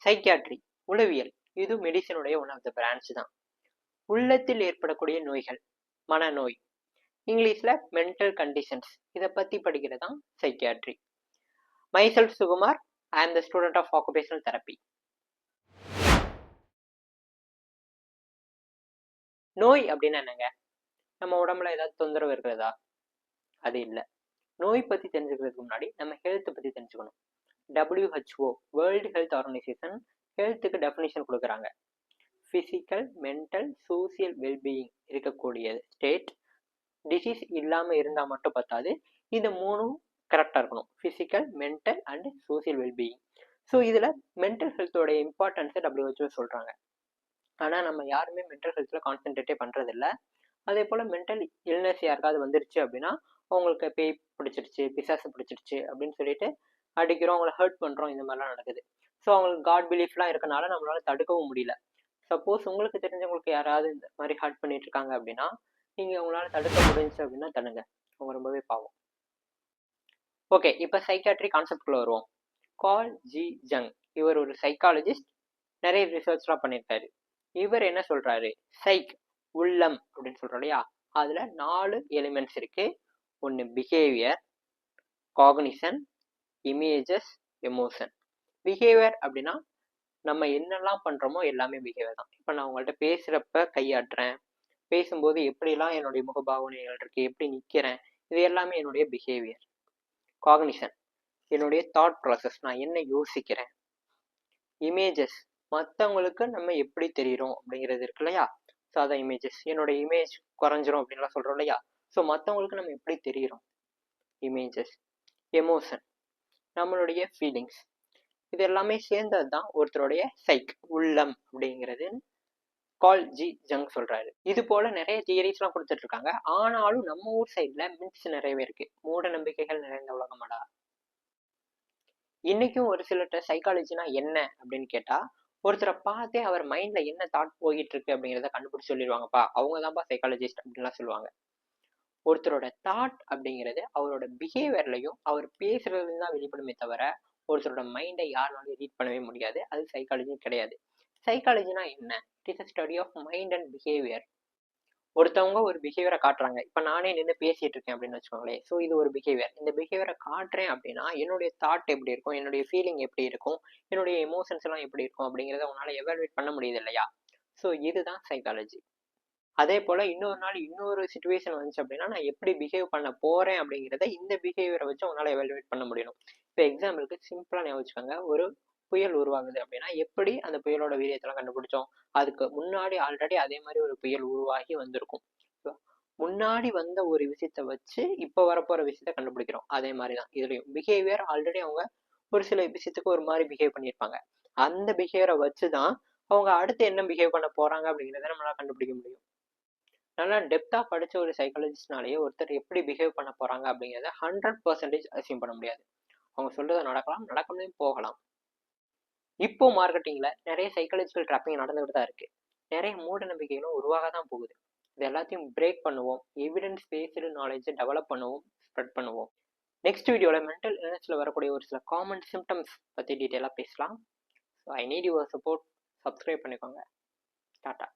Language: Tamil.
சைக்கியாட்ரி உளவியல், இது மெடிசனுடைய ஒன் ஆஃப் த பிரான்ச் தான். உள்ளத்தில் ஏற்படக்கூடிய நோய்கள், மனநோய், இங்கிலீஷ்ல மென்டல் கண்டிஷன்ஸ், இதை பத்தி படிக்கிறது தான் psychiatry. Myself Sukumar, I am the student of occupational therapy. நோய் அப்படின்னா என்னங்க? நம்ம உடம்புல ஏதாவது தொந்தரவு இருக்கிறதா? அது இல்லை. நோய் பத்தி தெரிஞ்சுக்கிறதுக்கு முன்னாடி நம்ம ஹெல்த் பத்தி தெரிஞ்சுக்கணும். WHO, வேர்ல்டு ஹெல்த் ஆர்கனைசேஷன், ஹெல்த்துக்கு டெஃபினிஷன் கொடுக்குறாங்க. பிசிக்கல், மென்டல், சோசியல் வெல்பீயிங் இருக்கக்கூடிய ஸ்டேட். டிசீஸ் இல்லாமல் இருந்தால் மட்டும் பத்தாது, இது மூணும் கரெக்டாக இருக்கணும். Physical, mental and social wellbeing. So இதில் மென்டல் ஹெல்த்தோட இம்பார்ட்டன்ஸை WHO சொல்கிறாங்க. ஆனால் நம்ம யாருமே மென்டல் ஹெல்த்தில் கான்சென்ட்ரேட்டே பண்ணுறதில்ல. அதே போல் மென்டல் இல்னஸ் யாருக்காவது வந்துருச்சு அப்படின்னா அவங்களுக்கு பேய் பிடிச்சிருச்சு, பிசாசு பிடிச்சிருச்சு அப்படின்னு சொல்லிட்டு அடிக்கிறோம், அவங்கள ஹர்ட் பண்ணுறோம், இந்த மாதிரிலாம் நடக்குது. ஸோ அவங்களுக்கு காட் பிலீஃப்லாம் இருக்கனால நம்மளால தடுக்கவும் முடியல. சப்போஸ் உங்களுக்கு தெரிஞ்சவங்களுக்கு யாராவது இந்த மாதிரி ஹர்ட் பண்ணிட்டு இருக்காங்க அப்படின்னா நீங்கள் அவங்களால தடுக்க முடிஞ்சு அப்படின்னா தடுங்க, அவங்க ரொம்பவே பாவம். ஓகே, இப்போ சைக்காட்ரி கான்செப்ட்குள்ள வருவோம். கால் ஜி ஜங், இவர் ஒரு சைக்காலஜிஸ்ட், நிறைய ரிசர்ச்லாம் பண்ணியிருக்காரு. இவர் என்ன சொல்றாரு? சைக், உள்ளம் அப்படின்னு சொல்றோம் இல்லையா, அதுல 4 எலிமெண்ட்ஸ் இருக்கு. ஒன்று behaviour, cognition, images, emotion. Behaviour அப்படின்னா நம்ம என்னெல்லாம் பண்றோமோ எல்லாமே பிஹேவியர் தான். இப்போ நான் உங்கள்கிட்ட பேசுறப்ப கையாட்டுறேன், பேசும்போது எப்படிலாம் என்னுடைய முகபாவனைகள் இருக்கு, எப்படி நிற்கிறேன், இது எல்லாமே என்னுடைய பிஹேவியர். காக்னிஷன், என்னுடைய தாட் ப்ராசஸ், நான் என்ன யோசிக்கிறேன். இமேஜஸ், மற்றவங்களுக்கு நம்ம எப்படி தெரிகிறோம் அப்படிங்கிறது இருக்கு இல்லையா, ஸோ அதான் இமேஜஸ். என்னோட இமேஜ் குறைஞ்சிரும் அப்படின்லாம் சொல்கிறோம் இல்லையா, ஸோ மற்றவங்களுக்கு நம்ம எப்படி தெரிகிறோம், இமேஜஸ். எமோஷன், நம்மளுடைய ஃபீலிங்ஸ். இது எல்லாமே சேர்ந்தது தான் ஒருத்தருடைய சைக், உள்ளம் அப்படிங்கிறது கால் ஜி ஜங் சொல்றாரு. இது போல நிறைய தியரிஸ்லாம் கொடுத்துட்டு இருக்காங்க. ஆனாலும் நம்ம ஊர் சைட்ல மித்ஸ் நிறையவே இருக்கு, மூட நம்பிக்கைகள் நிறைந்த உலகமாடா. இன்னைக்கும் ஒரு சிலர்கிட்ட சைக்காலஜினா என்ன அப்படின்னு கேட்டா, ஒருத்தரை பார்த்தே அவர் மைண்ட்ல என்ன தாட் போயிட்டு இருக்கு அப்படிங்கிறத கண்டுபிடிச்சு சொல்லிடுவாங்கப்பா, அவங்க தான்ப்பா சைக்காலஜிஸ்ட் அப்படின்லாம் சொல்லுவாங்க. ஒருத்தரோட தாட் அப்படிங்கிறது அவரோட பிஹேவியர்லையும் அவர் பேசுறதுலையும் தான் வெளிப்படுமே தவிர ஒருத்தரோட மைண்டை யாருனாலும் ரீட் பண்ணவே முடியாது. அது சைக்காலஜி கிடையாது. சைக்காலஜினா என்ன? It is a study of mind and behaviour. ஒருத்தவங்க ஒரு பிஹேவியரை காட்டுறாங்க. இப்போ நானே நின்று பேசிட்டு இருக்கேன் அப்படின்னு வச்சுக்கோங்களேன். ஸோ இது ஒரு பிஹேவியர். இந்த பிஹேவியரை காட்டுறேன் அப்படின்னா என்னுடைய தாட் எப்படி இருக்கும், என்னுடைய ஃபீலிங் எப்படி இருக்கும், என்னுடைய எமோஷன்ஸ் எல்லாம் எப்படி இருக்கும் அப்படிங்கிறத உங்களால் எவாலுவேட் பண்ண முடியுது இல்லையா. ஸோ இதுதான் சைக்காலஜி. அதே போல் இன்னொரு நாள் இன்னொரு சுச்சுவேஷன் வந்துச்சு அப்படின்னா நான் எப்படி பிஹேவ் பண்ண போகிறேன் அப்படிங்கிறத இந்த பிஹேவியரை வச்சு உங்களால் எவாலுவேட் பண்ண முடியும். இப்போ எக்ஸாம்பிளுக்கு சிம்பிளாக ஞாபகம் வச்சுக்கோங்க, ஒரு புயல் உருவாகுது அப்படின்னா எப்படி அந்த புயலோட வீரியத்தெல்லாம் கண்டுபிடிச்சோம்? அதுக்கு முன்னாடி ஆல்ரெடி அதே மாதிரி ஒரு புயல் உருவாகி வந்திருக்கும். முன்னாடி வந்த ஒரு விஷயத்த வச்சு இப்போ வரப்போற விஷயத்த கண்டுபிடிக்கிறோம். அதே மாதிரி தான் இதுலையும் பிஹேவியர் ஆல்ரெடி அவங்க ஒரு சில விஷயத்துக்கு ஒரு மாதிரி பிஹேவ் பண்ணியிருப்பாங்க. அந்த பிஹேவியரை வச்சு தான் அவங்க அடுத்து என்ன பிஹேவ் பண்ண போறாங்க அப்படிங்கிறத நம்மளால கண்டுபிடிக்க முடியும். நல்லா டெப்தா படிச்ச ஒரு சைக்காலஜிஸ்ட்னாலேயே ஒருத்தர் எப்படி பிஹேவ் பண்ண போறாங்க அப்படிங்கிறத 100% அசியூம் பண்ண முடியாது. அவங்க சொல்றது நடக்கலாம், நடக்காமலே போகலாம். இப்போ மார்க்கெட்டிங்ல நிறைய சைக்காலஜிக்கல் ட்ராப்பிங் நடந்துகிட்டு தான் இருக்கு. நிறைய மூட நம்பிக்கைகளும் உருவாக தான் போகுது. இது எல்லாத்தையும் பிரேக் பண்ணுவோம், எவிடன்ஸ் பேஸ்டு நாலேஜை டெவலப் பண்ணுவோம், ஸ்ப்ரெட் பண்ணுவோம். நெக்ஸ்ட் வீடியோவில் மென்டல் இல்னஸ்ல வரக்கூடிய ஒரு சில காமன் சிம்டம்ஸ் பற்றி டீட்டெயிலாக பேசலாம். So I need your support. Subscribe பண்ணிக்கோங்க. டாட்டா.